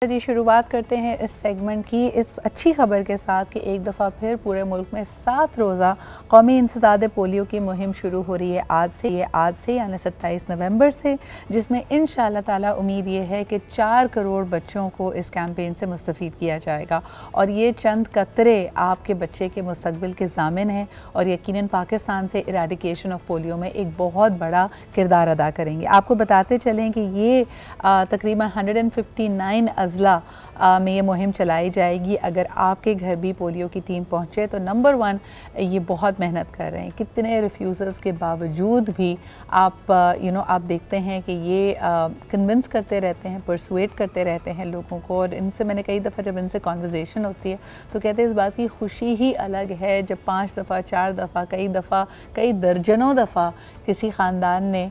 जी शुरुआत करते हैं इस सेगमेंट की इस अच्छी खबर के साथ कि एक दफ़ा फिर पूरे मुल्क में 7 रोज़ा कौमी इंसदाद पोलियो की मुहिम शुरू हो रही है आज से यानी 27 नवंबर से, जिसमें इंशाअल्लाह ताला उम्मीद ये है कि 4 करोड़ बच्चों को इस कैंपेन से मुस्तफ़ीद किया जाएगा और ये चंद कतरे आपके बच्चे के मुस्तकबिल के ज़ामिन हैं और यकीनन पाकिस्तान से इराडिकेशन ऑफ पोलियो में एक बहुत बड़ा किरदार अदा करेंगे। आपको बताते चलें कि ये तकरीबन 159 अज़ला में ये मुहिम चलाई जाएगी। अगर आपके घर भी पोलियो की टीम पहुँचे तो नंबर 1 ये बहुत मेहनत कर रहे हैं, कितने रिफ्यूज़ल्स के बावजूद भी आप आप देखते हैं कि ये कन्विंस करते रहते हैं, परसुएट करते रहते हैं लोगों को। और इनसे मैंने कई दफ़ा जब इनसे कॉन्वर्जेसन होती है तो कहते हैं इस बात की खुशी ही अलग है जब 5 दफ़ा 4 दफ़ा कई दर्जनों दफ़ा किसी ख़ानदान ने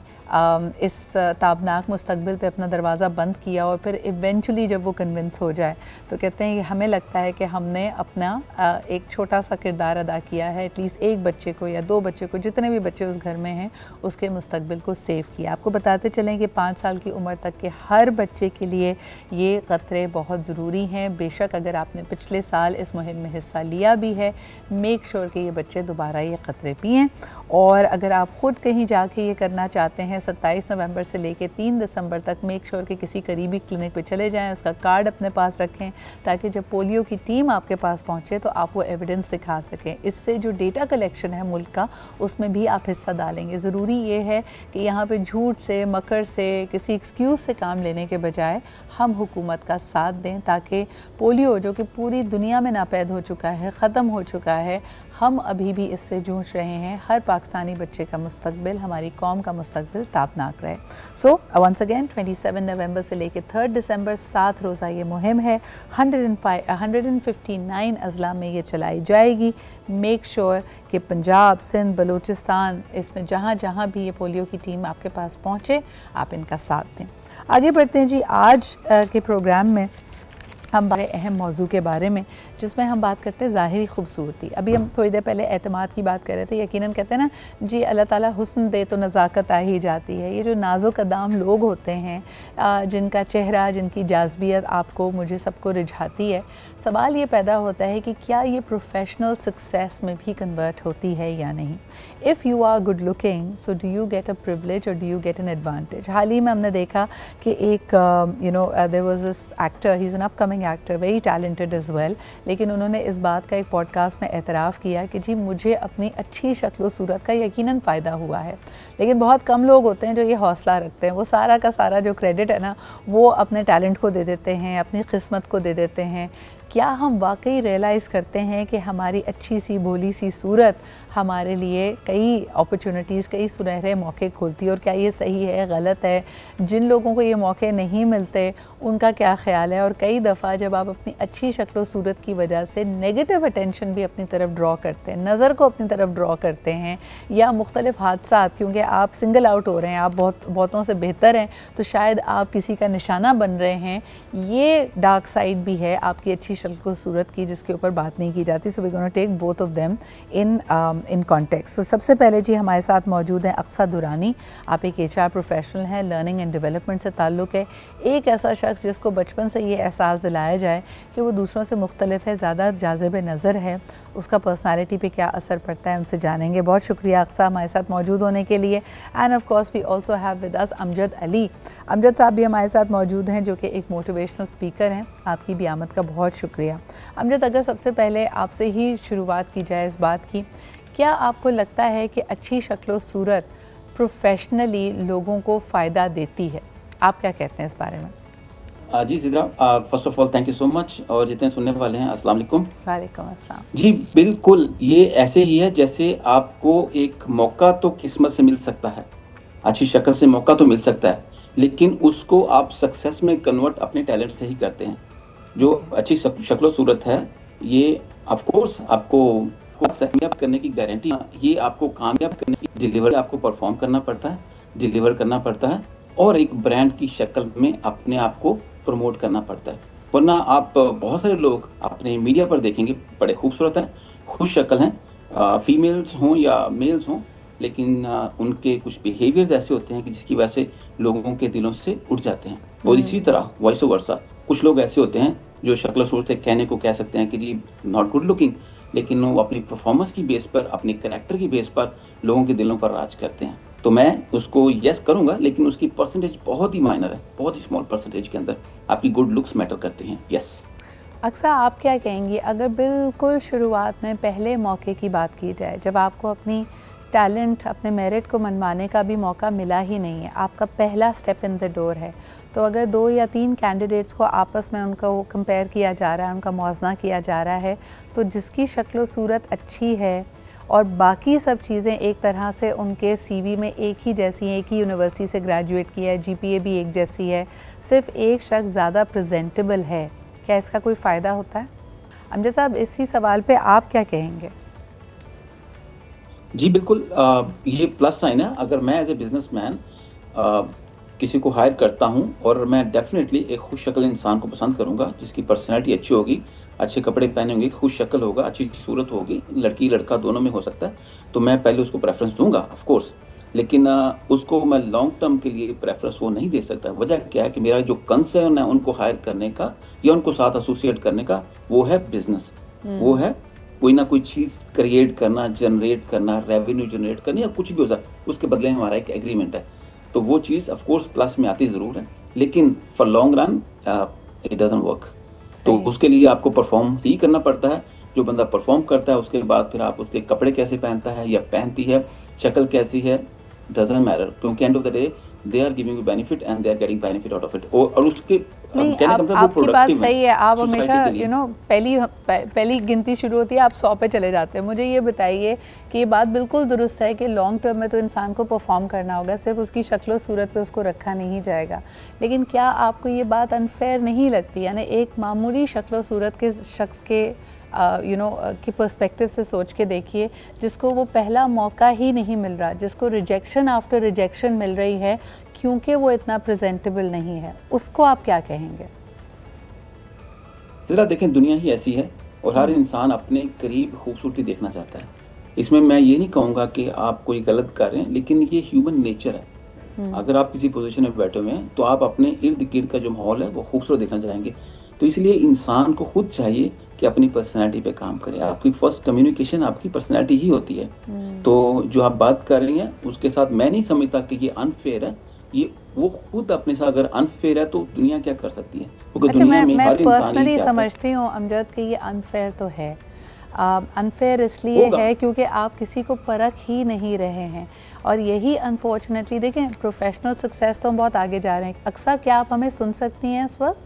इस ताबनाक मुस्तकबिल पे अपना दरवाज़ा बंद किया और फिर इवेंचुअली जब वो कन्विंस हो जाए तो कहते हैं कि हमें लगता है कि हमने अपना एक छोटा सा किरदार अदा किया है, एटलीस्ट एक बच्चे को या 2 बच्चे को, जितने भी बच्चे उस घर में हैं उसके मुस्तकबिल को सेव किया। आपको बताते चलें कि 5 साल की उम्र तक के हर बच्चे के लिए ये क़तरे बहुत ज़रूरी हैं। बेशक अगर आपने पिछले साल इस मुहिम में हिस्सा लिया भी है, मेक श्योर कि ये बच्चे दोबारा ये क़तरे पिएँ। और अगर आप ख़ुद कहीं जाके ये करना चाहते हैं 27 नवंबर से लेकर 3 दिसंबर तक मेक श्योर कि किसी करीबी क्लिनिक पे चले जाएं, उसका कार्ड अपने पास रखें ताकि जब पोलियो की टीम आपके पास पहुंचे तो आप वो एविडेंस दिखा सकें। इससे जो डेटा कलेक्शन है मुल्क का उसमें भी आप हिस्सा डालेंगे। ज़रूरी ये है कि यहाँ पे झूठ से, मकर से, किसी एक्सक्यूज़ से काम लेने के बजाय हम हुकूमत का साथ दें ताकि पोलियो जो कि पूरी दुनिया में नापैद हो चुका है, ख़त्म हो चुका है, हम अभी भी इससे जूझ रहे हैं। हर पाकिस्तानी बच्चे का मुस्तकबिल, हमारी कौम का मुस्तकबिल ताबनाक रहे। सो वंस अगेन 27 नवंबर से लेकर 3 दिसंबर 7 रोज़ा ये मुहिम है। 159 अज़ला में ये चलाई जाएगी। मेक श्योर कि पंजाब, सिंध, बलूचिस्तान, इसमें जहाँ जहाँ भी ये पोलियो की टीम आपके पास पहुँचे आप इनका साथ दें। आगे बढ़ते हैं जी आज के प्रोग्राम में हम बड़े अहम मौजू के बारे में, जिसमें हम बात करते हैं ज़ाहिरी खूबसूरती। अभी हम थोड़ी देर पहले एतमाद की बात कर रहे थे। यकीनन कहते हैं ना जी अल्लाह ताला हुस्न दे तो नज़ाकत आ ही जाती है। ये जो नाज़ुक अदाम लोग होते हैं जिनका चेहरा, जिनकी जाज़बियत आपको, मुझे, सबको रिझाती है, सवाल ये पैदा होता है कि क्या ये प्रोफेशनल सक्सेस में भी कन्वर्ट होती है या नहीं। If you are good looking so do you get a privilege और do you get an advantage. हाल ही में हमने देखा कि एक there was this actor, he is an upcoming actor, very talented as well, लेकिन उन्होंने इस बात का एक पॉडकास्ट में एतराफ़ किया कि जी मुझे अपनी अच्छी शक्ल सूरत का यकीनन फ़ायदा हुआ है। लेकिन बहुत कम लोग होते हैं जो ये हौसला रखते हैं। वो सारा का सारा जो क्रेडिट है ना वो अपने टैलेंट को दे देते हैं, अपनी किस्मत को दे देते हैं। क्या हम वाकई रियलाइज़ करते हैं कि हमारी अच्छी सी भोली सी सूरत हमारे लिए कई अपॉर्चुनिटीज़, कई सुनहरे मौके खोलती है? और क्या ये सही है, गलत है? जिन लोगों को ये मौके नहीं मिलते उनका क्या ख़्याल है? और कई दफ़ा जब आप अपनी अच्छी शक्ल सूरत की वजह से नेगेटिव अटेंशन भी अपनी तरफ ड्रॉ करते हैं, नज़र को अपनी तरफ ड्रॉ करते हैं, या मुख्तलिफ़ हादसात, क्योंकि आप सिंगल आउट हो रहे हैं, आप बहुतों से बेहतर हैं तो शायद आप किसी का निशाना बन रहे हैं, ये डार्क साइड भी है आपकी अच्छी शक्ल सूरत की जिसके ऊपर बात नहीं की जाती। So we gonna take both of them in context. तो सबसे पहले जी हमारे साथ मौजूद हैं अक्सा दुरानी। आप एक HR प्रोफेशनल हैं, लर्निंग एंड डेवलपमेंट से ताल्लुक़ है। एक ऐसा शख्स जिसको बचपन से ये एहसास दिलाया जाए कि वो दूसरों से मुख्तलिफ है, ज़्यादा जाज़िब नज़र है, उसका पर्सनालिटी पे क्या असर पड़ता है, उनसे जानेंगे। बहुत शुक्रिया अक्सा हमारे साथ मौजूद होने के लिए। And of course we also have with us Amjad Ali. Amjad साहब भी हमारे साथ मौजूद हैं जो कि एक मोटिवेशनल स्पीकर हैं। आपकी भी आमद का बहुत शुक्रिया। अमजद, अगर सबसे पहले आपसे ही शुरुआत की जाए इस बात की, क्या आपको लगता है कि अच्छी शक्ल सूरत प्रोफेशनली लोगों को फ़ायदा देती है? आप क्या कहते हैं इस बारे में? जी Sidra, first of all thank you so much, और जितने सुनने वाले हैं अस्सलाम वालेकुम। वालेकुम अस्सलाम। जी बिल्कुल, ये ऐसे ही है जैसे आपको एक मौका तो किस्मत से मिल सकता है, अच्छी शक्ल से मौका तो मिल सकता है, लेकिन उसको आप सक्सेस में कन्वर्ट अपने टैलेंट से ही करते हैं। जो अच्छी शक्ल सूरत है ये ऑफ कोर्स आपको कामयाब करने की गारंटी, ये आपको कामयाब करने की डिलीवर आपको परफॉर्म करना पड़ता है, डिलीवर करना पड़ता है, और एक ब्रांड की शक्ल में अपने आप को प्रमोट करना पड़ता है। वरना आप बहुत सारे लोग अपने मीडिया पर देखेंगे बड़े खूबसूरत हैं, खुश शक्ल हैं, फीमेल्स हों या मेल्स हों, लेकिन उनके कुछ बिहेवियर्स ऐसे होते हैं कि जिसकी वजह से लोगों के दिलों से उठ जाते हैं। और इसी तरह वॉइस वर्सा कुछ लोग ऐसे होते हैं जो शक्ल सूरत से कहने को कह सकते हैं कि जी नॉट गुड लुकिंग, लेकिन वो अपनी परफॉर्मेंस की बेस पर, अपने कैरेक्टर की बेस पर लोगों के दिलों पर राज करते हैं। तो मैं उसको यस करूंगा, लेकिन उसकी परसेंटेज बहुत ही माइनर है, बहुत ही स्मॉल परसेंटेज के अंदर आपकी गुड लुक्स मैटर करते हैं। यस। अक्सर आप क्या कहेंगी अगर बिल्कुल शुरुआत में पहले मौके की बात की जाए, जब आपको अपनी टैलेंट, अपने मेरिट को मनवाने का भी मौका मिला ही नहीं है, आपका पहला स्टेप इन द डोर है, तो अगर 2 या 3 कैंडिडेट्स को आपस में उनका वो कंपेयर किया जा रहा है, उनका मौज़ना किया जा रहा है, तो जिसकी शक्ल सूरत अच्छी है और बाकी सब चीज़ें एक तरह से उनके सीवी में एक ही जैसी हैं, एक ही यूनिवर्सिटी से ग्रेजुएट किया है, जीपीए भी एक जैसी है, सिर्फ एक शख्स ज़्यादा प्रेजेंटेबल है, क्या इसका कोई फ़ायदा होता है? अमजद साहब, इसी सवाल पे आप क्या कहेंगे? जी बिल्कुल, ये प्लस साइन है। अगर मैं एज ए बिजनेसमैन किसी को हायर करता हूं, और मैं डेफिनेटली एक खुश शक्ल इंसान को पसंद करूंगा जिसकी पर्सनैलिटी अच्छी होगी, अच्छे कपड़े पहने होंगे, खुश शक्ल होगा, अच्छी सूरत होगी, लड़की लड़का दोनों में हो सकता है, तो मैं पहले उसको प्रेफरेंस दूंगा ऑफ कोर्स। लेकिन उसको मैं लॉन्ग टर्म के लिए प्रेफरेंस वो नहीं दे सकता। वजह क्या है कि मेरा जो कंसर्न है उनको हायर करने का या उनको साथ एसोसिएट करने का, वो है बिजनेस, वो है कोई ना कोई चीज़ क्रिएट करना, जनरेट करना, रेवेन्यू जनरेट करना, या कुछ भी हो सकता है, उसके बदले हमारा एक एग्रीमेंट है। तो वो चीज़ ऑफ कोर्स प्लस में आती ज़रूर है, लेकिन for long run it doesn't work. तो उसके लिए आपको परफॉर्म ही करना पड़ता है। जो बंदा परफॉर्म करता है उसके बाद फिर आप उसके कपड़े कैसे पहनता है या पहनती है, शक्ल कैसी है, डजंट मैटर, क्योंकि and of the day they are giving you benefit and they are getting benefit out of it. और उसके नहीं, आपकी बात सही है। आप हमेशा पहली गिनती शुरू होती है, आप 100 पे चले जाते हैं। मुझे ये बताइए कि ये बात बिल्कुल दुरुस्त है कि लॉन्ग टर्म में तो इंसान को परफॉर्म करना होगा, सिर्फ उसकी शक्ल सूरत पे उसको रखा नहीं जाएगा, लेकिन क्या आपको ये बात अनफेयर नहीं लगती? यानी एक मामूली शक्ल सूरत के शख्स के कि पर्सपेक्टिव से सोच के देखिए, जिसको वो पहला मौका ही नहीं मिल रहा, जिसको रिजेक्शन आफ्टर रिजेक्शन मिल रही है क्योंकि वो इतना प्रेजेंटेबल नहीं है, उसको आप क्या कहेंगे? ज़रा देखें, दुनिया ही ऐसी है और हर इंसान अपने करीब खूबसूरती देखना चाहता है। इसमें मैं ये नहीं कहूँगा कि आप कोई गलत कर रहे हैं, लेकिन ये ह्यूमन नेचर है। अगर आप किसी पोजीशन में बैठे हुए हैं तो आप अपने इर्द गिर्द का जो माहौल है वो खूबसूरत देखना चाहेंगे। तो इसलिए इंसान को खुद चाहिए कि अपनी पर्सनैलिटी पे काम करे। आपकी फर्स्ट कम्युनिकेशन आपकी पर्सनैलिटी ही होती है। तो जो आप बात कर रही हैं उसके साथ मैं नहीं समझता कि ये अनफेयर है। ये वो खुद अपने साथ अगर अनफेयर है तो दुनिया क्या कर सकती है? क्योंकि अच्छा, दुनिया में मैं हर इंसान पर्सनली समझती हूँ अमजद कि ये अनफेयर तो है। अनफेयर इसलिए है क्योंकि आप किसी को परख ही नहीं रहे हैं, और यही अनफॉर्चुनेटली, देखें प्रोफेशनल सक्सेस तो हम बहुत आगे जा रहे हैं। अक्सर क्या आप हमें सुन सकती हैं इस वक्त?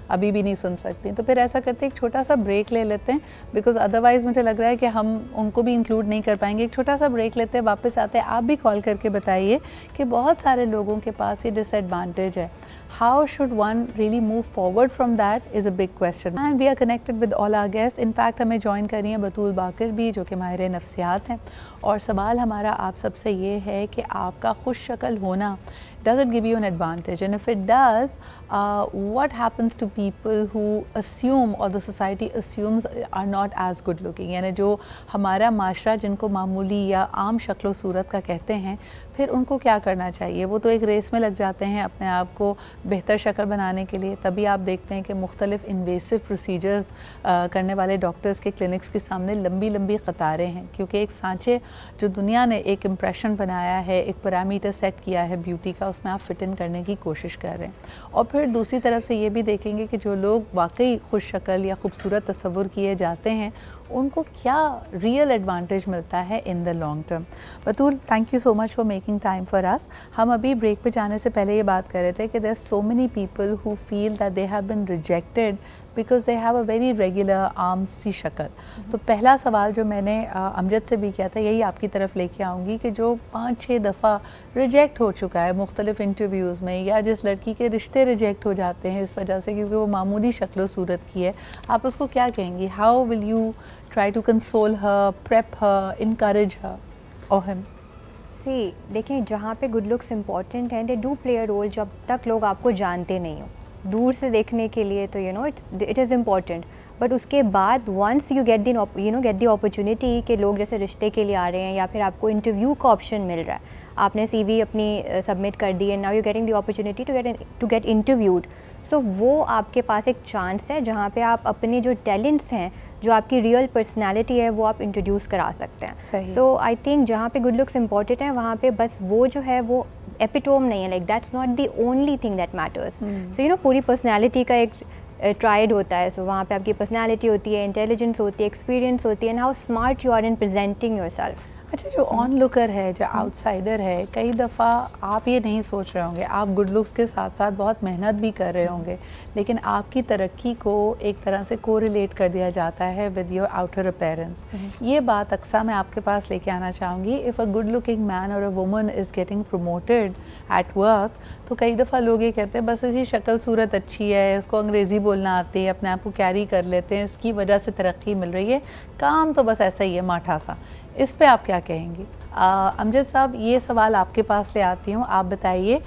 अभी भी नहीं सुन सकती, तो फिर ऐसा करते हैं एक छोटा सा ब्रेक ले लेते हैं, बिकॉज अदरवाइज़ मुझे लग रहा है कि हम उनको भी इंक्लूड नहीं कर पाएंगे। एक छोटा सा ब्रेक लेते हैं, वापस आते हैं। आप भी कॉल करके बताइए कि बहुत सारे लोगों के पास ये डिसएडवांटेज है। How should one really move forward from that is a big question. And we are connected with all our guests. In fact, हमें ज्वाइन कर रही हैं बतूल बाकर भी, जो कि माहिर नफ्सियात हैं। और सवाल हमारा आप सबसे ये है कि आपका खुश शक्ल होना, does it give you an advantage? And if it does, what happens to people who assume, or the society assumes, are not as good looking? यानी जो हमारा माशरा जिनको मामूली या आम शक्ल सूरत का कहते हैं, फिर उनको क्या करना चाहिए? वो तो एक रेस में लग जाते हैं अपने आप को बेहतर शक्ल बनाने के लिए। तभी आप देखते हैं कि मुख्तलिफ इन्वेसिव प्रोसीजर्स करने वाले डॉक्टर्स के क्लिनिक्स के सामने लंबी लंबी कतारें हैं, क्योंकि एक सांचे जो दुनिया ने एक इम्प्रेशन बनाया है, एक पैरामीटर सेट किया है ब्यूटी का, उसमें आप फिट इन करने की कोशिश कर रहे हैं। और फिर दूसरी तरफ से ये भी देखेंगे कि जो लोग वाकई खुश शक्ल या खूबसूरत तस्वुर किए जाते हैं, उनको क्या रियल एडवांटेज मिलता है in the long term. Batool, thank you so much for making time for us. हम अभी ब्रेक पे जाने से पहले ये बात कर रहे थे कि there are so many people who feel that they have been rejected because they have a very regular आर्म सी शक्ल। तो पहला सवाल जो मैंने अमजद से भी किया था, यही आपकी तरफ लेके आऊँगी कि जो 5-6 दफ़ा रिजेक्ट हो चुका है मुख्तलिफ इंटरव्यूज़ में, या जिस लड़की के रिश्ते रिजेक्ट हो जाते हैं इस वजह से क्योंकि वो मामूली शक्ल सूरत की है, आप उसको क्या कहेंगी? How will you try to console her, prep her, encourage her or him? See, देखिए जहाँ पे गुड लुक्स इम्पॉर्टेंट हैं, they do play a role जब तक लोग आपको जानते नहीं हो। दूर से देखने के लिए तो इट इज़ इम्पॉर्टेंट, बट उसके बाद once you get the opportunity कि लोग जैसे रिश्ते के लिए आ रहे हैं या फिर आपको इंटरव्यू का ऑप्शन मिल रहा है, आपने CV अपनी सबमिट कर दी है, now you getting the opportunity to get interviewed, so वो आपके पास एक चांस है जहाँ पे आप अपने जो टैलेंट्स हैं, जो आपकी रियल पर्सनालिटी है, वो आप इंट्रोड्यूस करा सकते हैं। सो आई थिंक जहाँ पे गुड लुक्स इंपॉर्टेंट है वहाँ पे बस वो जो है वो एपिटोम नहीं है, like that's not the only thing that matters. So you know पूरी पर्सनैलिटी का एक ट्राइड होता है। सो वहाँ पे आपकी पर्सनैलिटी होती है, इंटेलिजेंस होती है, एक्सपीरियंस होती है, and how smart you are in presenting yourself. अच्छा, जो ऑन लुकर है, जो आउटसाइडर है, कई दफ़ा आप ये नहीं सोच रहे होंगे, आप गुड लुक्स के साथ साथ बहुत मेहनत भी कर रहे होंगे, लेकिन आपकी तरक्की को एक तरह से कोरिलेट कर दिया जाता है विद योर आउटर अपीयरेंस। ये बात अक्सर मैं आपके पास लेके आना चाहूँगी। If a good looking man और a woman is getting promoted at work, तो कई दफ़ा लोग ये कहते हैं बस इसकी शक्ल सूरत अच्छी है, इसको अंग्रेज़ी बोलना आती है, अपने आप को कैरी कर लेते हैं, इसकी वजह से तरक्की मिल रही है, काम तो बस ऐसा ही है माठा सा। इस पे आप क्या कहेंगी? अमजद साहब, ये सवाल आपके पास ले आती हूँ, आप बताइए,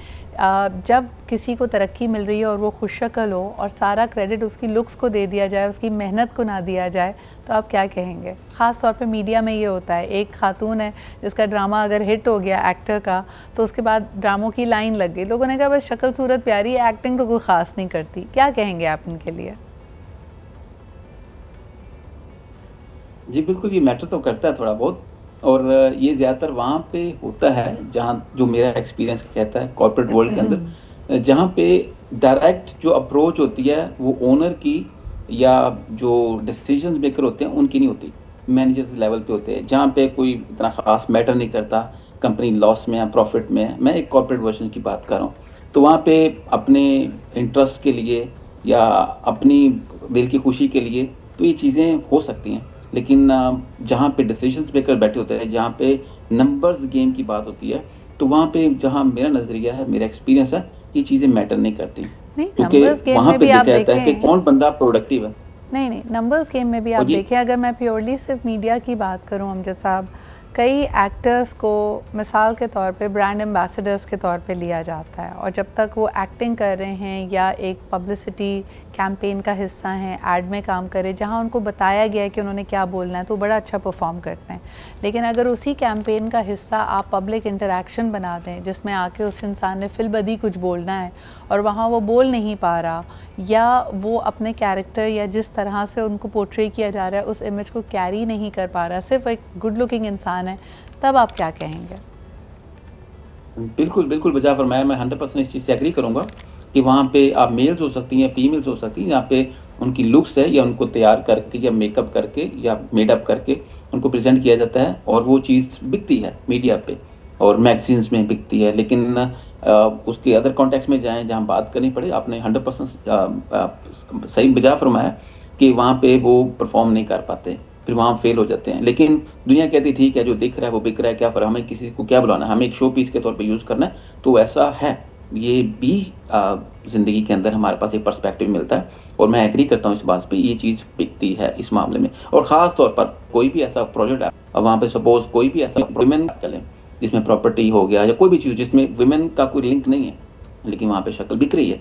जब किसी को तरक्की मिल रही है और वो खुशशक्ल हो और सारा क्रेडिट उसकी लुक्स को दे दिया जाए, उसकी मेहनत को ना दिया जाए, तो आप क्या कहेंगे? ख़ास तौर पे मीडिया में ये होता है, एक खातून है जिसका ड्रामा अगर हिट हो गया एक्टर का, तो उसके बाद ड्रामों की लाइन लग गई, लोगों ने कहा बस शक्ल सूरत प्यारी है, एक्टिंग तो कोई ख़ास नहीं करती। क्या कहेंगे आप इनके लिए? जी बिल्कुल, ये मैटर तो करता है थोड़ा बहुत, और ये ज़्यादातर वहाँ पे होता है जहाँ, जो मेरा एक्सपीरियंस कहता है कॉर्पोरेट वर्ल्ड के अंदर, जहाँ पे डायरेक्ट जो अप्रोच होती है वो ओनर की या जो डिसीजन मेकर होते हैं उनकी नहीं होती, मैनेजर्स लेवल पे होते हैं, जहाँ पे कोई इतना खास मैटर नहीं करता कंपनी लॉस में है प्रॉफिट में है। मैं एक कॉर्पोरेट वर्जन की बात कर रहा हूँ। तो वहाँ पे अपने इंटरेस्ट के लिए या अपनी दिल की खुशी के लिए तो ये चीज़ें हो सकती हैं, लेकिन जहाँ पे डिसीजंस मेकर बैठे होते हैं, जहाँ पे नंबर्स गेम की बात होती है, तो वहाँ पे जहाँ मेरा नज़रिया है, मेरा एक्सपीरियंस है, ये चीज़ें मैटर नहीं करती, क्योंकि वहाँ पे देखा जाता है कि कौन बंदा प्रोडक्टिव है। नहीं, नंबर्स गेम में भी आप देखें, अगर मैं प्योरली सिर्फ मीडिया की बात करूँ अमजद साहब, कई एक्टर्स को मिसाल के तौर पे ब्रांड एम्बेसडर्स के तौर पे लिया जाता है, और जब तक वो एक्टिंग कर रहे हैं या एक पब्लिसिटी कैंपेन का हिस्सा हैं, एड में काम करें जहां उनको बताया गया है कि उन्होंने क्या बोलना है, तो बड़ा अच्छा परफॉर्म करते हैं। लेकिन अगर उसी कैंपेन का हिस्सा आप पब्लिक इंटरेक्शन बना दें, जिसमें आके उस इंसान ने फिलबदी कुछ बोलना है और वहाँ वो बोल नहीं पा रहा, या वो अपने कैरेक्टर या जिस तरह से उनको पोर्ट्रे किया जा रहा है उस इमेज को कैरी नहीं कर पा रहा, सिर्फ एक गुड लुकिंग इंसान है, तब आप क्या कहेंगे? बिल्कुल बिल्कुल बजा फरमाया। मैं 100% इस चीज़ से एग्री करूँगा कि वहाँ पे आप मेल्स हो सकती हैं, फीमेल्स हो सकती हैं, यहाँ पे उनकी लुक्स है या उनको तैयार करके या मेकअप करके या मेडअप करके उनको प्रेजेंट किया जाता है, और वो चीज़ बिकती है मीडिया पे और मैगजीन्स में बिकती है। लेकिन उसके अदर कॉन्टेक्स्ट में जाएं जहाँ बात करनी पड़े, आपने 100% सही बजा फरमाया कि वहाँ पे वो परफॉर्म नहीं कर पाते, फिर वहाँ फेल हो जाते हैं। लेकिन दुनिया कहती ठीक है, जो दिख रहा है वो बिक रहा है, क्या फ़र्क, हमें किसी को क्या बुलाना, हमें एक शो पीस के तौर पे यूज़ करना है। तो ऐसा है, ये भी ज़िंदगी के अंदर हमारे पास एक पर्सपेक्टिव मिलता है, और मैं एग्री करता हूँ इस बात पे, ये चीज़ बिकती है इस मामले में। और ख़ास तौर पर कोई भी ऐसा प्रोजेक्ट है, वहाँ पे सपोज कोई भी ऐसा वुमेन चले जिसमें प्रॉपर्टी हो गया या कोई भी चीज़ जिसमें वुमेन का कोई लिंक नहीं है, लेकिन वहाँ पे शक्ल बिक रही है,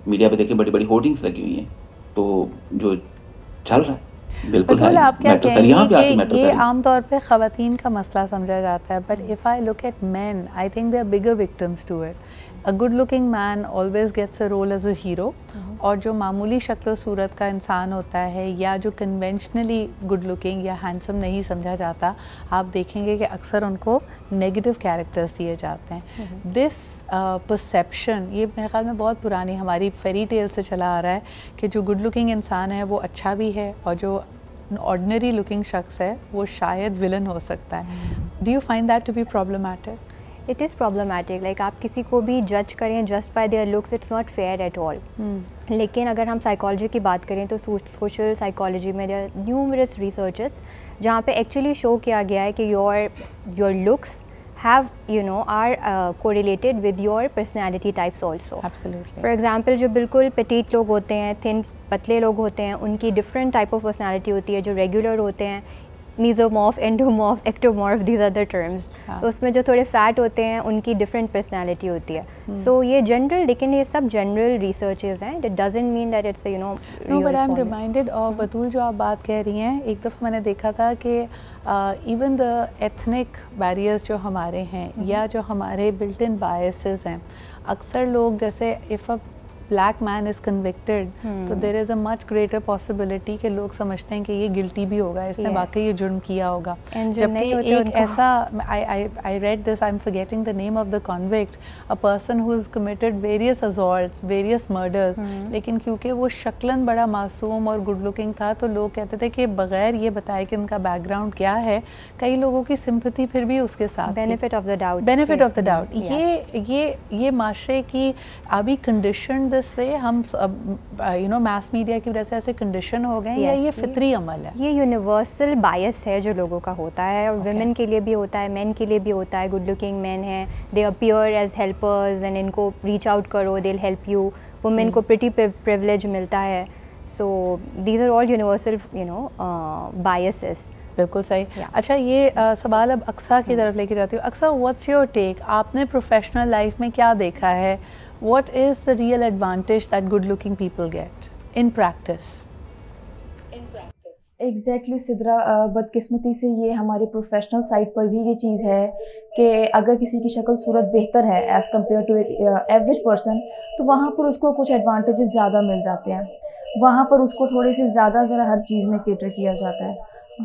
मीडिया पे देखिए बड़ी बड़ी होर्डिंग्स लगी हुई हैं, तो जो चल रहा है बिल्कुल है। आप क्या कहेंगे कि ये आमतौर पे ख़वातीन का मसला समझा जाता है, but if I look at man, I think they are bigger victims to it. A good looking man always gets a role as a hero, और जो मामूली शक्ल सूरत का इंसान होता है या जो कन्वेंशनली गुड लुकिंग या हैंडसम नहीं समझा जाता, आप देखेंगे कि अक्सर उनको नेगेटिव कैरेक्टर्स दिए जाते हैं। दिस परसेप्शन ये मेरे ख्याल में बहुत पुरानी हमारी फेरी टेल से चला आ रहा है कि जो गुड लुकिंग इंसान है वो अच्छा भी है, और जो ऑर्डिनरी लुकिंग शख्स है वो शायद विलन हो सकता है। Do you find that to be problematic? It is problematic, like आप किसी को भी जज करें just by their looks, it's not fair at all. लेकिन अगर हम साइकोलॉजी की बात करें तो सोशल साइकोलॉजी में देयर आर न्यूमरस रिसर्चेस जहाँ पे एक्चुअली शो किया गया है कि your looks have are correlated with your personality types also. Absolutely. For example, जो बिल्कुल petite लोग होते हैं, thin पतले लोग होते हैं, उनकी different type of personality होती है। जो regular होते हैं, mesomorph, endomorph, ectomorph, these are the terms. तो उसमें जो थोड़े fat होते हैं उनकी different personality होती है। So ये general, लेकिन ये सब general researches हैं. That doesn't mean that it's no, but I'm reminded of बतूल जो आप बात कह रही हैं, एक दफ़ा मैंने देखा था कि इवन द एथनिक बैरियर्स जो हमारे हैं या जो हमारे बिल्ट इन बायसेस हैं, अक्सर लोग जैसे if a black man is convicted तो there is a much greater possibility कि लोग समझते हैं कि ये गिल्टी भी होगा, इसने वाकई ये जुर्म किया होगा। जबकि एक ऐसा I read this, I am forgetting the name of the convict, a person who is committed various assaults, various murders, लेकिन क्योंकि वो शक्लन बड़ा मासूम और गुड लुकिंग था तो लोग कहते थे कि बगैर ये बताए कि उनका बैकग्राउंड क्या है, कई लोगों की सिंपैथी फिर भी उसके साथ, benefit of the doubt, benefit of the doubt. ये माशरे की अभी कंडीशन दिस वे, हम यू नो मास मीडिया की वजह से ऐसे कंडीशन हो गए या ये फितरी अमल है? ये यूनिवर्सल बायस है जो लोगों का होता है, और वुमेन के लिए भी होता है, मेन के लिए भी होता है। गुड लुकिंग मैन हैं, they appear as helpers and इनको रीच आउट करो, they will help you. Women को प्रिटी प्रिविलेज मिलता है। So these are all universal you know biases. बिल्कुल सही। अच्छा, ये सवाल अब अक्सा की तरफ लेके जाती हूँ। Aqsa, what's your take? आपने प्रोफेशनल लाइफ में क्या देखा है? What is the real advantage that good looking people get in practice? Exactly Sidra, बदकिस्मती से ये हमारे प्रोफेशनल साइड पर भी ये चीज़ है कि अगर किसी की शक्ल सूरत बेहतर है as compare to average person, तो वहाँ पर उसको कुछ एडवांटेजेस ज़्यादा मिल जाते हैं। वहाँ पर उसको थोड़े से ज़्यादा ज़रा हर चीज़ में केटर किया जाता है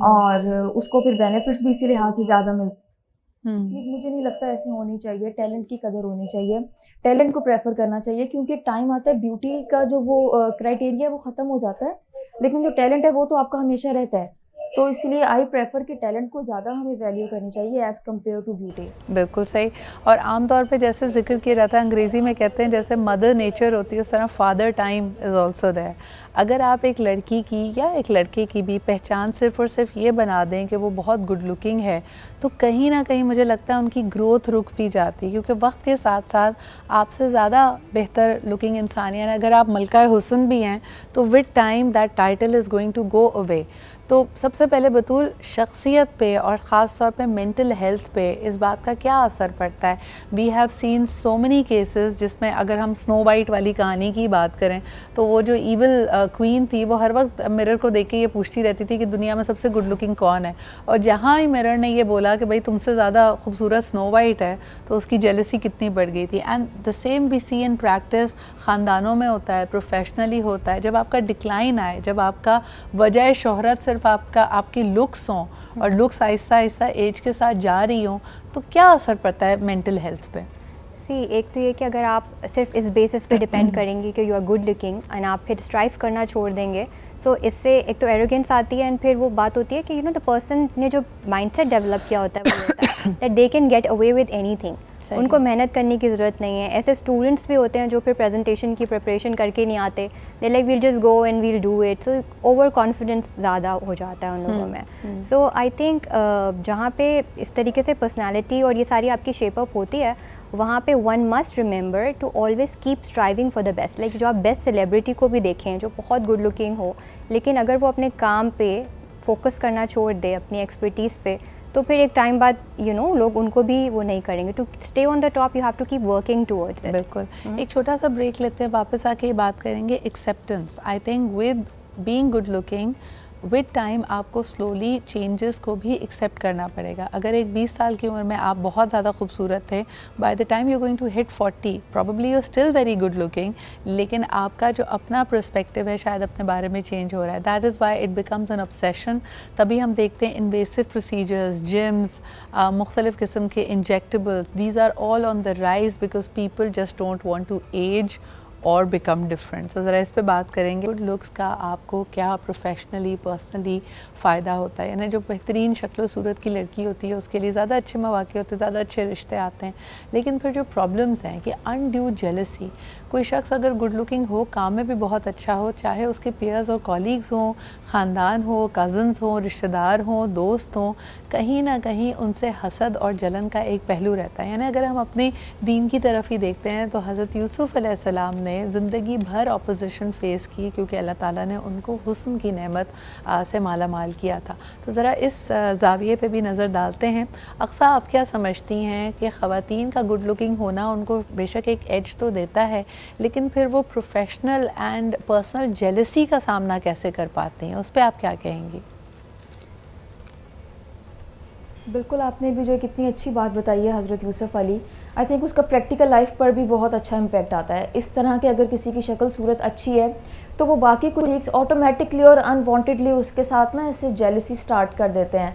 और उसको फिर बेनिफिट्स भी इसी लिहाज से ज़्यादा मिलते हैं। चीज़ मुझे नहीं लगता ऐसे होनी चाहिए। टैलेंट की कदर होनी चाहिए, टैलेंट को प्रेफर करना चाहिए, क्योंकि एक टाइम आता है ब्यूटी का जो वो क्राइटेरिया वो ख़त्म हो जाता है, लेकिन जो टैलेंट है वो तो आपका हमेशा रहता है। तो इसलिए आई प्रेफर कि टैलेंट को ज़्यादा हमें वैल्यू करनी चाहिए एज़ कम्पेयर टू ब्यूटी। बिल्कुल सही। और आमतौर पे जैसे जिक्र किया जाता है, अंग्रेज़ी में कहते हैं जैसे मदर नेचर होती है उस तरह father time is also there. अगर आप एक लड़की की या एक लड़के की भी पहचान सिर्फ़ और सिर्फ ये बना दें कि वो बहुत गुड लुकिंग है, तो कहीं ना कहीं मुझे लगता है उनकी ग्रोथ रुक भी जाती है, क्योंकि वक्त के साथ साथ आपसे ज़्यादा बेहतर लुकिंग इंसान, यानी अगर आप मलका हुस्न भी हैं तो with time that title is going to go away. तो सबसे पहले बतूल शख्सियत पे और ख़ास तौर पे मेंटल हेल्थ पे इस बात का क्या असर पड़ता है? We have seen so many cases जिसमें अगर हम स्नो वाइट वाली कहानी की बात करें तो वो जो ईविल क्वीन थी वो हर वक्त मिरर को देख के ये पूछती रहती थी कि दुनिया में सबसे गुड लुकिंग कौन है, और जहाँ ही मिरर ने ये बोला कि भाई तुमसे ज़्यादा खूबसूरत स्नो वाइट है तो उसकी जेलसी कितनी बढ़ गई थी। And the same we see in practice, ख़ानदानों में होता है, प्रोफेशनली होता है। जब आपका डिक्लाइन आए, जब आपका वजह शोहरत सिर्फ आपकी लुक्स हों और लुक्स आहिस्ता आहिस्ता एज के साथ जा रही हों, तो क्या असर पड़ता है मेंटल हेल्थ पे? एक तो ये कि अगर आप सिर्फ इस बेसिस पे डिपेंड करेंगे कि you are good looking and आप फिर स्ट्राइव करना छोड़ देंगे, सो इससे एक तो एरोगेंस आती है, एंड फिर वो बात होती है कि यू नो द पर्सन ने जो माइंडसेट डेवलप किया होता है वो होता है that they can get away with anything. उनको मेहनत करने की ज़रूरत नहीं है। ऐसे स्टूडेंट्स भी होते हैं जो फिर प्रेजेंटेशन की प्रिपरेशन करके नहीं आते, they like we'll just go and we'll do it, so over confidence ज़्यादा हो जाता है उन लोगों में। सो आई थिंक जहाँ पे इस तरीके से पर्सनैलिटी और ये सारी आपकी शेप अप होती है, वहाँ पे one must remember to always keep striving for the best. Like जो आप बेस्ट सेलिब्रिटी को भी देखें जो बहुत गुड लुकिंग हो, लेकिन अगर वो अपने काम पे फोकस करना छोड़ दे, अपनी एक्सपर्टीज़ पे, तो फिर एक टाइम बाद यू नो लोग उनको भी वो नहीं करेंगे। To stay on the top you have to keep working towards it. बिल्कुल। एक छोटा सा ब्रेक लेते हैं, वापस आके ये बात करेंगे acceptance. I think with being good looking with time आपको स्लोली चेंजेस को भी एक्सेप्ट करना पड़ेगा। अगर एक 20 साल की उम्र में आप बहुत ज़्यादा खूबसूरत थे, by the time you going to hit 40 probably you are still very good looking, लेकिन आपका जो अपना पर्सपेक्टिव है शायद अपने बारे में चेंज हो रहा है। That is why it becomes N obsession. तभी हम देखते हैं इन्वेसिव प्रोसीजर्स, जिम्स, मुख्तलिफ़ किस्म के injectables, these are all on the rise because people just don't want to age और बिकम डिफरेंट। तो ज़रा इस पे बात करेंगे, गुड लुक्स का आपको क्या प्रोफेशनली पर्सनली फ़ायदा होता है। यानी जो बेहतरीन शक्ल सूरत की लड़की होती है उसके लिए ज़्यादा अच्छे मौके होते हैं, ज़्यादा अच्छे रिश्ते आते हैं, लेकिन फिर जो प्रॉब्लम्स हैं कि अनड्यू जेलसी। कोई शख्स अगर गुड लुकिंग हो, काम में भी बहुत अच्छा हो, चाहे उसके पीयर्स और कॉलीग्स हों, ख़ानदान हो, कज़न्स हों, रिश्तेदार हों, दोस्त हों, कहीं ना कहीं उनसे हसद और जलन का एक पहलू रहता है। यानी अगर हम अपनी दीन की तरफ ही देखते हैं तो हज़रत यूसुफ़ अलैहिस्सलाम ने ज़िंदगी भर ऑपोजिशन फ़ेस की, क्योंकि अल्लाह ताला ने उनको हुस्न की नेमत से माला माल किया था। तो ज़रा इस ज़ाविये पे भी नज़र डालते हैं। अक्सा, आप क्या समझती हैं कि ख़वातीन का गुड लुकिंग होना उनको बेशक एक एज तो देता है, लेकिन फिर वो प्रोफेशनल एंड पर्सनल जेलसी का सामना कैसे कर पाती हैं? उस पर आप क्या कहेंगी? बिल्कुल, आपने भी जो कितनी अच्छी बात बताई है हज़रत यूसुफ़ अली। आई थिंक उसका प्रैक्टिकल लाइफ पर भी बहुत अच्छा इम्पैक्ट आता है। इस तरह के अगर किसी की शक्ल सूरत अच्छी है तो वो बाकी कोलीग्स ऑटोमेटिकली और अनवांटेडली उसके साथ ना इससे जेलसी स्टार्ट कर देते हैं।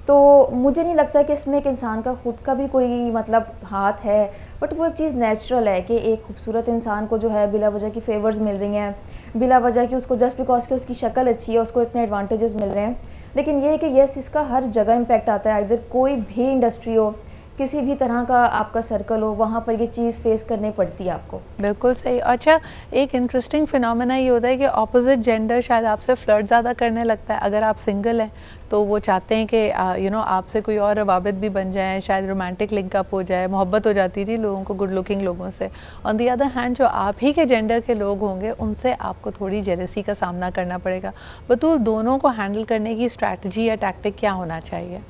तो मुझे नहीं लगता कि इसमें एक इंसान का खुद का भी कोई मतलब हाथ है, बट वो एक चीज़ नेचुरल है कि एक खूबसूरत इंसान को जो है बिला वजह की फेवर्स मिल रही हैं, बिला वजह की उसको जस्ट बिकॉज कि उसकी शक्ल अच्छी है उसको इतने एडवांटेजेस मिल रहे हैं। लेकिन ये है कि यस, इसका हर जगह इम्पैक्ट आता है, इधर कोई भी इंडस्ट्री हो, किसी भी तरह का आपका सर्कल हो, वहाँ पर ये चीज़ फेस करनी पड़ती है आपको। बिल्कुल सही। अच्छा, एक इंटरेस्टिंग फिनोमेना ये होता है कि ऑपोजिट जेंडर शायद आपसे फ्लर्ट ज़्यादा करने लगता है। अगर आप सिंगल हैं तो वो चाहते हैं कि आपसे कोई और रवाबित भी बन जाए, शायद रोमांटिक लिंकअप हो जाए, मोहब्बत हो जाती है जी लोगों को गुड लुकिंग लोगों से। ऑन दी अदर हैंड जो आप ही के जेंडर के लोग होंगे उनसे आपको थोड़ी जेलसी का सामना करना पड़ेगा। बतूल दोनों को हैंडल करने की स्ट्रैटेजी या टैक्टिक क्या होना चाहिए?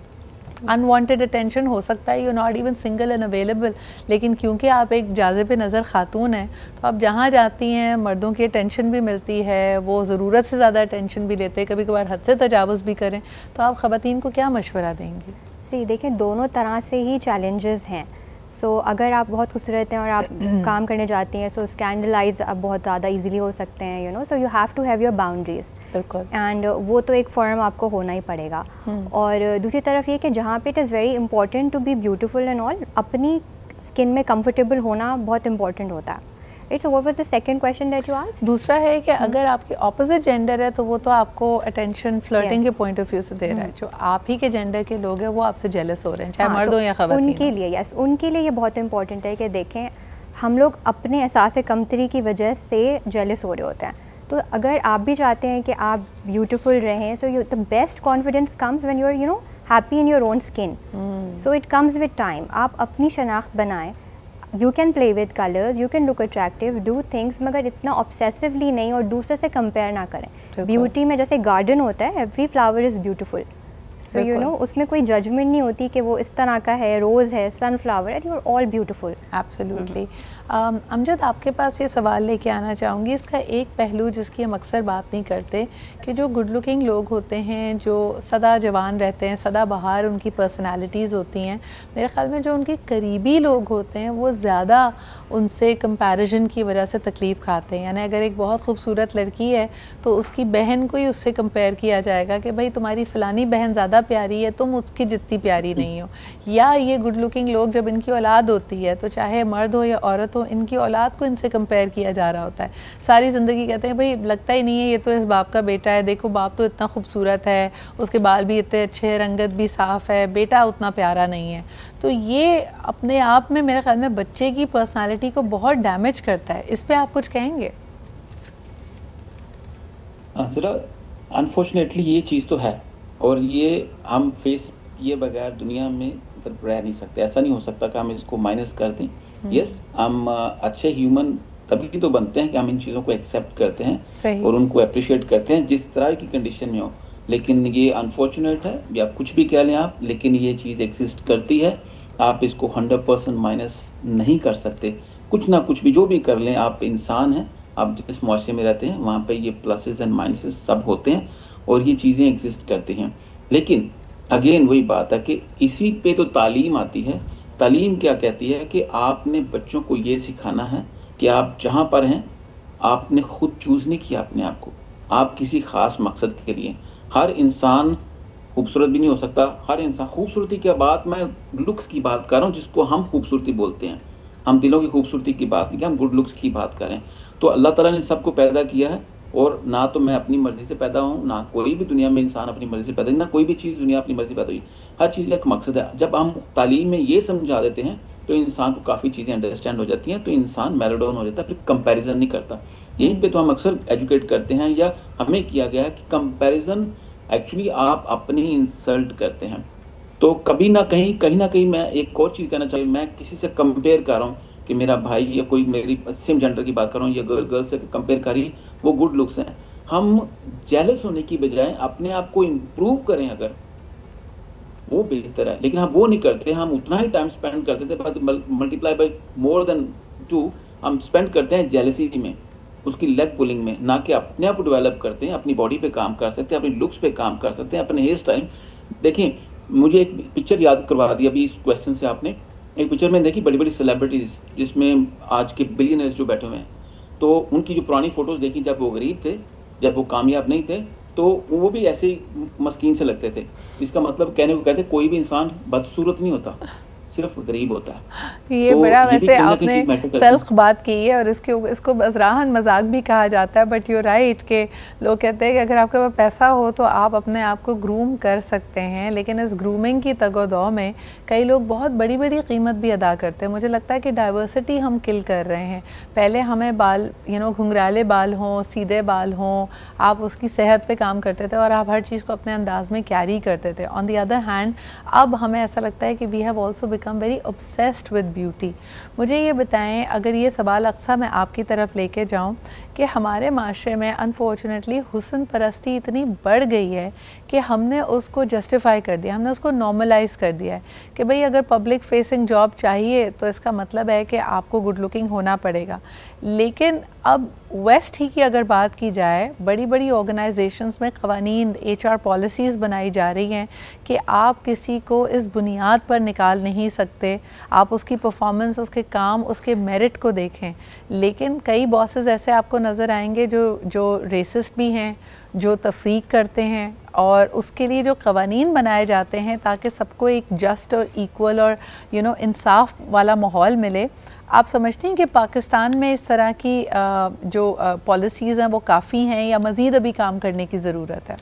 अनवांटेड अटेंशन हो सकता है, you not even single and available, लेकिन क्योंकि आप एक जाज़िब नज़र खातून हैं तो आप जहाँ जाती हैं मर्दों की अटेंशन भी मिलती है, वो ज़रूरत से ज़्यादा अटेंशन भी लेते हैं, कभी कभार हद से तजावुज़ भी करें। तो आप ख़वातीन को क्या मशवरा देंगी? जी देखें, दोनों तरह से ही चैलेंजेस हैं। सो अगर आप बहुत खूबसूरत हैं और आप काम करने जाती हैं, सो स्कैंडलाइज आप बहुत ज़्यादा इजीली हो सकते हैं, so you have to have your boundaries. बिल्कुल। एंड वो तो एक फॉर्म आपको होना ही पड़ेगा। और दूसरी तरफ ये कि जहाँ पे it is very important to be beautiful and all, अपनी स्किन में कंफर्टेबल होना बहुत इंपॉर्टेंट होता है। It's what was the second question that you asked? दूसरा है कि अगर आपके ऑपोजिट जेंडर है तो वो तो आपको अटेंशन फ्लर्टिंग के पॉइंट ऑफ व्यू से दे रहा है, जो आप ही के जेंडर के लोग हैं वो आपसे जेलस हो रहे हैं, चाहे मर्द हो या ख़वातीन। उनके लिए यस, उनके लिए ये बहुत इंपॉर्टेंट है कि देखें हम लोग अपने एहसास कमतरी की वजह से जेलस हो रहे होते हैं। तो अगर आप भी चाहते हैं कि आप ब्यूटीफुल रहें, so the best confidence comes when you are happy in your own skin. So it comes with time. आप अपनी शनाख्त बनाएं, you can play with colours, you can look attractive, do things, मगर इतना ऑब्सेसिवली नहीं और दूसरे से कंपेयर ना करें। ब्यूटी में जैसे गार्डन होता है, एवरी फ्लावर इज़ ब्यूटीफुल, सो उसमें कोई जजमेंट नहीं होती कि वो इस तरह का है, रोज़ है, सनफ्लावर है, you are all beautiful. Absolutely. Amjad, आपके पास ये सवाल लेके आना चाहूँगी, इसका एक पहलू जिसकी हम अक्सर बात नहीं करते कि जो गुड लुकिंग लोग होते हैं, जो सदा जवान रहते हैं, सदा बहार उनकी पर्सनालिटीज़ होती हैं, मेरे ख़्याल में जो उनके करीबी लोग होते हैं वो ज़्यादा उनसे कंपैरिजन की वजह से तकलीफ़ खाते हैं। यानी अगर एक बहुत खूबसूरत लड़की है तो उसकी बहन को ही उससे कंपेयर किया जाएगा कि भाई तुम्हारी फ़लानी बहन ज़्यादा प्यारी है, तुम उसकी जितनी प्यारी नहीं हो। या ये गुड लुकिंग लोग जब इनकी औलाद होती है तो चाहे मर्द हो या औरत हो, इनकी औलाद को इनसे कंपेयर किया जा रहा होता है। सारी ज़िंदगी कहते हैं भाई लगता ही नहीं है ये तो इस बाप का बेटा है, देखो बाप तो इतना खूबसूरत है, उसके बाल भी इतने अच्छे हैं, रंगत भी साफ़ है, बेटा उतना प्यारा नहीं है। तो ये अपने आप में मेरे ख्याल में बच्चे की पर्सनालिटी को बहुत डैमेज करता है। इस पे आप कुछ कहेंगे? ज़रा अनफॉर्चुनेटली ये चीज़ तो है, और ये हम फेस किए बगैर दुनिया में मतलब रह नहीं सकते। ऐसा नहीं हो सकता कि हम इसको माइनस कर दें। यस, हम अच्छे ह्यूमन तभी तो बनते हैं कि हम इन चीज़ों को एक्सेप्ट करते हैं और उनको अप्रिशिएट करते हैं जिस तरह की कंडीशन में हो। लेकिन ये अनफॉर्चुनेट है, या कुछ भी कह लें आप, लेकिन ये चीज़ एग्जिस्ट करती है। आप इसको 100% माइनस नहीं कर सकते। कुछ ना कुछ भी जो भी कर लें, आप इंसान हैं, आप जिस मुआशरे में रहते हैं वहाँ पे ये प्लसेस एंड माइनसेस सब होते हैं और ये चीज़ें एग्जिस्ट करती हैं। लेकिन अगेन वही बात है कि इसी पे तो तालीम आती है। तालीम क्या कहती है कि आपने बच्चों को ये सिखाना है कि आप जहाँ पर हैं आपने खुद चूज़ नहीं किया अपने आप को, आप किसी ख़ास मकसद के लिए। हर इंसान खूबसूरत भी नहीं हो सकता। हर इंसान खूबसूरती की बात, मैं लुक्स की बात कर रहा हूँ जिसको हम खूबसूरती बोलते हैं। हम दिलों की खूबसूरती की बात नहीं, हम गुड लुक्स की बात करें। तो अल्लाह ताला ने सबको पैदा किया है, और ना तो मैं अपनी मर्ज़ी से पैदा हूँ, ना कोई भी दुनिया में इंसान अपनी मर्ज़ी से पैदा, ना कोई भी चीज़ दुनिया अपनी मर्ज़ी से पैदा हुई। हर चीज़ का एक मकसद है। जब हम तालीम में ये समझा देते हैं तो इंसान को काफ़ी चीज़ें अंडरस्टैंड हो जाती हैं, तो इंसान मेलोडोन हो जाता है, फिर कंपैरिजन नहीं करता। यहीं पे तो हम अक्सर एजुकेट करते हैं, या हमें किया गया है कि कंपैरिजन एक्चुअली आप अपने ही इंसल्ट करते हैं। तो कभी ना कहीं मैं एक और चीज़ कहना चाहिए, मैं किसी से कंपेयर कर रहा हूँ कि मेरा भाई या कोई मेरी सेम जेंडर की बात कर रहा हूँ, या गर्ल से कंपेयर करी, वो गुड लुक्स हैं। हम जेलस होने की बजाय अपने आप को इम्प्रूव करें, अगर वो बेहतर है। लेकिन हम वो नहीं करते, हम उतना ही टाइम स्पेंड करते थे, मल्टीप्लाई बाई मोर देन 2 हम स्पेंड करते हैं जेलसी में, उसकी लेग पुलिंग में, ना कि अपने आप को डेवलप करते हैं। अपनी बॉडी पे काम कर सकते हैं, अपनी लुक्स पे काम कर सकते हैं, अपने हेयर स्टाइल। देखें, मुझे एक पिक्चर याद करवा दी अभी इस क्वेश्चन से आपने। एक पिक्चर में देखी बड़ी बड़ी सेलिब्रिटीज जिसमें आज के बिलियनर्स जो बैठे हुए हैं, तो उनकी जो पुरानी फोटोज देखी जब वो गरीब थे, जब वो कामयाब नहीं थे, तो वो भी ऐसे ही मस्कीन से लगते थे। इसका मतलब कहने को कहते कोई भी इंसान बदसूरत नहीं होता, सिर्फ गरीब होता है। ये तो बड़ा ये भी वैसे कहीं ना कहीं आपने चीज़ मैटर करती है। तल्ख बात की है और इसको मज़राहन मजाक भी कहा जाता है, बट यू राइट कि लोग कहते हैं कि अगर आपके पास पैसा हो तो आप अपने आप को ग्रूम कर सकते हैं, लेकिन इस ग्रूमिंग की तगोदौ में कई लोग बहुत बड़ी बड़ी कीमत भी अदा करते हैं। मुझे लगता है कि डाइवर्सिटी हम किल कर रहे हैं। पहले हमें बाल घुंघराले बाल हों, सीधे बाल हों, आप उसकी सेहत पे काम करते थे और आप हर चीज़ को अपने अंदाज में कैरी करते थे। ऑन दी अदर हैंड अब हमें ऐसा लगता है कि we have also become very obsessed with beauty. मुझे ये बताएं, अगर ये सवाल अक्सर मैं आपकी तरफ लेके जाऊं कि हमारे माशरे में अनफॉर्चुनेटली हुस्न परस्ती इतनी बढ़ गई है कि हमने उसको जस्टिफाई कर दिया, हमने उसको नॉर्मलाइज कर दिया है कि भाई अगर पब्लिक फेसिंग जॉब चाहिए तो इसका मतलब है कि आपको गुड लुकिंग होना पड़ेगा। लेकिन अब वेस्ट ही की अगर बात की जाए, बड़ी बड़ी ऑर्गेनाइजेशंस में क़वानीन, HR पॉलिसीज़ बनाई जा रही हैं कि आप किसी को इस बुनियाद पर निकाल नहीं सकते, आप उसकी परफॉर्मेंस, उसके काम, उसके मेरिट को देखें। लेकिन कई बॉसेस ऐसे आपको नज़र आएंगे जो रेसिस्ट भी हैं, जो तफरीक करते हैं, और उसके लिए जो क़वानीन बनाए जाते हैं ताकि सबको एक जस्ट और इक्वल और इंसाफ वाला माहौल मिले। आप समझते हैं कि पाकिस्तान में इस तरह की जो पॉलिसीज़ हैं वो काफ़ी हैं या मज़ीद अभी काम करने की ज़रूरत है?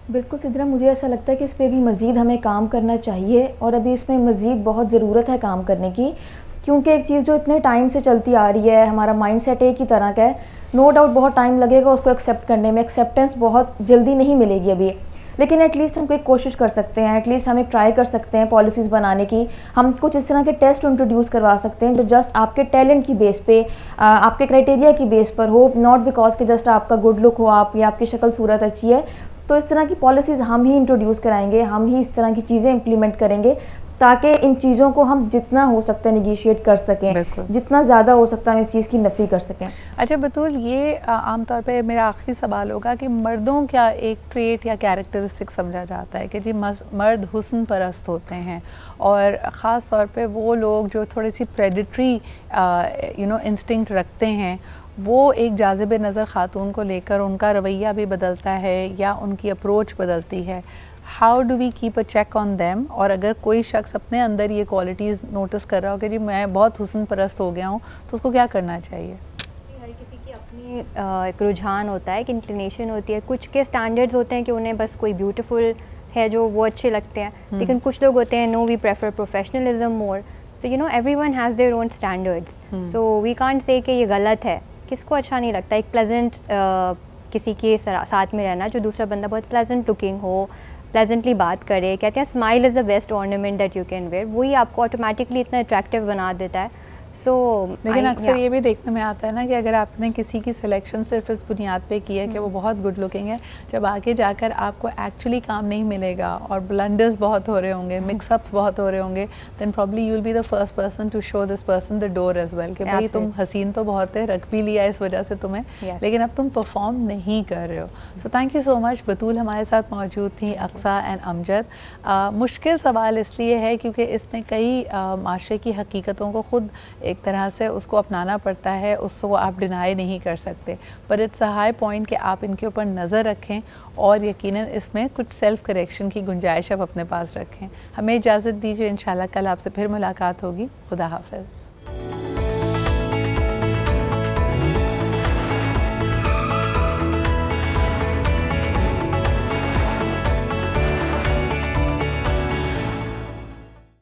बिल्कुल सिद्रा, मुझे ऐसा लगता है कि इस पे भी मज़ीद हमें काम करना चाहिए और अभी इसमें मज़ीद बहुत ज़रूरत है काम करने की, क्योंकि एक चीज़ जो इतने टाइम से चलती आ रही है, हमारा माइंडसेट एक ही तरह का है। नो डाउट बहुत टाइम लगेगा उसको एक्सेप्ट करने में, एक्सेप्टेंस बहुत जल्दी नहीं मिलेगी अभी, लेकिन एटलीस्ट हम एक कोशिश कर सकते हैं, एटलीस्ट हम एक ट्राई कर सकते हैं पॉलिसीज़ बनाने की। हम कुछ इस तरह के टेस्ट इंट्रोड्यूस करवा सकते हैं जो जस्ट आपके टैलेंट की बेस पे, आपके क्राइटेरिया की बेस पर हो, नॉट बिकॉज कि जस्ट आपका गुड लुक हो आप या आपकी शक्ल सूरत अच्छी है। तो इस तरह की पॉलिसीज़ हम ही इंट्रोड्यूस कराएंगे, हम ही इस तरह की चीज़ें इम्प्लीमेंट करेंगे ताकि इन चीज़ों को हम जितना हो सकता है निगोशिएट कर सकें, जितना ज़्यादा हो सकता है हम इस चीज़ की नफ़ी कर सकें। अच्छा बतूल, ये आमतौर पे मेरा आखिरी सवाल होगा कि मर्दों क्या एक ट्रेट या कैरेक्टरिस्टिक समझा जाता है कि जी मर्द हुस्न परस्त होते हैं, और ख़ास तौर पे वो लोग जो थोड़ी सी प्रेडिटरी इंस्टिंक्ट रखते हैं, वो एक जाज़िब नज़र ख़ातून को लेकर उनका रवैया भी बदलता है या उनकी अप्रोच बदलती है। How do we keep a check on them? और अगर कोई शख्स अपने अंदर ये क्वालिटीज़ नोटिस कर रहा हो कि जी मैं बहुत हुस्न परस्त हो गया हूँ, तो उसको क्या करना चाहिए? हर किसी की अपनी एक रुझान होता है, एक इंक्लिनेशन होती है। कुछ के स्टैंडर्ड्स होते हैं कि उन्हें बस कोई ब्यूटीफुल है जो वो अच्छे लगते हैं, लेकिन कुछ लोग होते हैं no we prefer professionalism more. So everyone has their own standards, so we can't say कि ये गलत है। किसको अच्छा नहीं लगता एक प्लेजेंट किसी के साथ में रहना, जो दूसरा बंदा बहुत प्लेजेंट लुकिंग हो, प्लेजेंटली बात करे। कहते हैं smile is the best ornament that you can wear, वही आपको ऑटोमेटिकली इतना अट्रैक्टिव बना देता है। लेकिन अक्सर ये भी देखने में आता है ना कि अगर आपने किसी की सिलेक्शन सिर्फ इस बुनियाद पे की है कि वो बहुत गुड लुकिंग है, जब आगे जाकर आपको एक्चुअली काम नहीं मिलेगा और ब्लंडर्स बहुत हो रहे होंगे, मिक्सअप्स बहुत हो रहे होंगे, then probably you will be the first person to show this person the door as well कि भाई तुम हसीन तो बहुत है, रख भी लिया इस वजह से तुम्हें, लेकिन अब तुम परफॉर्म नहीं कर रहे हो। So thank you so much. Batool हमारे साथ मौजूद थी, अक्सा एंड अमजद। मुश्किल सवाल इसलिए है क्योंकि इसमें कई माशरे की हकीकतों को ख़ुद एक तरह से उसको अपनाना पड़ता है, उसको आप डिनाई नहीं कर सकते, पर इट्स अ हाई पॉइंट कि आप इनके ऊपर नज़र रखें और यकीनन इसमें कुछ सेल्फ़ करेक्शन की गुंजाइश आप अपने पास रखें। हमें इजाज़त दीजिए, इंशाल्लाह कल आपसे फिर मुलाकात होगी। खुदा हाफ़िज़।